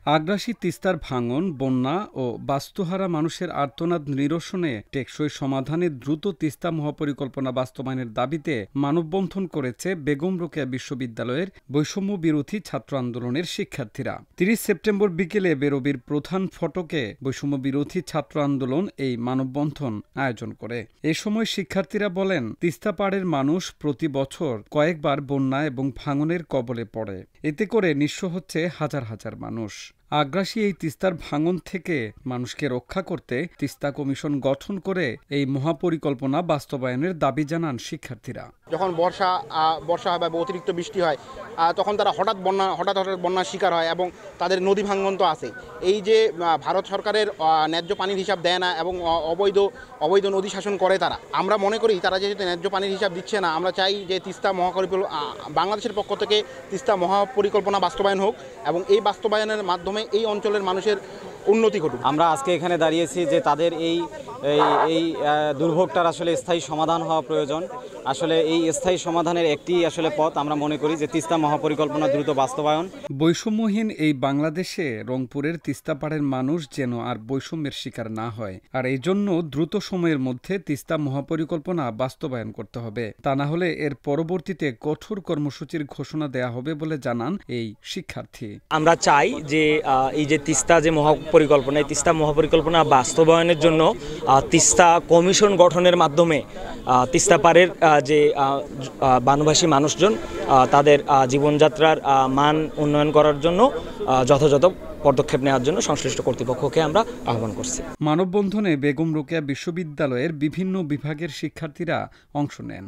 আগ্রাসী তিস্তার ভাঙন, বন্যা ও বাস্তুহারা মানুষের আর্তনাদ নিরসনে টেকসই সমাধানে দ্রুত তিস্তা মহাপরিকল্পনা বাস্তবায়নের দাবিতে মানববন্ধন করেছে বেগম রোকেয়া বিশ্ববিদ্যালয়ের বৈষম্য বিরোধী ছাত্র আন্দোলনের শিক্ষার্থীরা। ৩০ সেপ্টেম্বর বিকেলে বেরোবির প্রধান ফটকে বৈষম্য বিরোধী ছাত্র আন্দোলন এই মানববন্ধন আয়োজন করে। এ সময় শিক্ষার্থীরা বলেন, তিস্তা পাড়ের মানুষ প্রতি বছর কয়েকবার বন্যা এবং ভাঙনের কবলে পড়ে। এতে করে নিঃস্ব হচ্ছে হাজার হাজার মানুষ। আগ্রাসী এই তিস্তার ভাঙন থেকে মানুষকে রক্ষা করতে তিস্তা কমিশন গঠন করে এই মহাপরিকল্পনা বাস্তবায়নের দাবি জানান শিক্ষার্থীরা। যখন বর্ষা হয় বা অতিরিক্ত বৃষ্টি হয় তখন তারা হঠাৎ বন্যার শিকার হয় এবং তাদের নদী ভাঙন তো আছে। এই যে ভারত সরকারের ন্যায্য পানির হিসাব দেয় না এবং অবৈধ নদী শাসন করে তারা। আমরা মনে করি তারা যেহেতু ন্যায্য পানির হিসাব দিচ্ছে না, আমরা চাই যে তিস্তা বাংলাদেশের পক্ষ থেকে তিস্তা মহাপরিকল্পনা বাস্তবায়ন হোক এবং এই বাস্তবায়নের মাধ্যমে এই অঞ্চলের মানুষের উন্নতি ঘটুক। আমরা আজকে এখানে দাঁড়িয়েছি যে তাদের এই দুর্ভোগটার আসলে স্থায়ী সমাধান হওয়া প্রয়োজন। আসলে এই স্থায়ী সমাধানের একটি আসলে পথ আমরা মনে করি যে তিস্তা মহাপরিকল্পনা দ্রুত বাস্তবায়ন। বৈষম্যহীন এই বাংলাদেশে রংপুরের তিস্তা পাড়ের মানুষ যেন আর বৈষম্যের শিকার না হয়, আর এই জন্য দ্রুত সময়ের মধ্যে তিস্তা মহাপরিকল্পনা বাস্তবায়ন করতে হবে। তা না হলে এর পরবর্তীতে কঠোর কর্মসূচির ঘোষণা দেয়া হবে বলে জানান এই শিক্ষার্থী। আমরা চাই যে এই যে তিস্তা যে মহাপরিকল্পনা, এই তিস্তা মহাপরিকল্পনা বাস্তবায়নের জন্য তিস্তা কমিশন গঠনের মাধ্যমে তিস্তা পাড়ের যে বানভাসী মানুষজন তাদের জীবনযাত্রার মান উন্নয়ন করার জন্য যথাযথ পদক্ষেপ নেওয়ার জন্য সংশ্লিষ্ট কর্তৃপক্ষকে আমরা আহ্বান করছি। মানববন্ধনে বেগম রোকেয়া বিশ্ববিদ্যালয়ের বিভিন্ন বিভাগের শিক্ষার্থীরা অংশ নেন।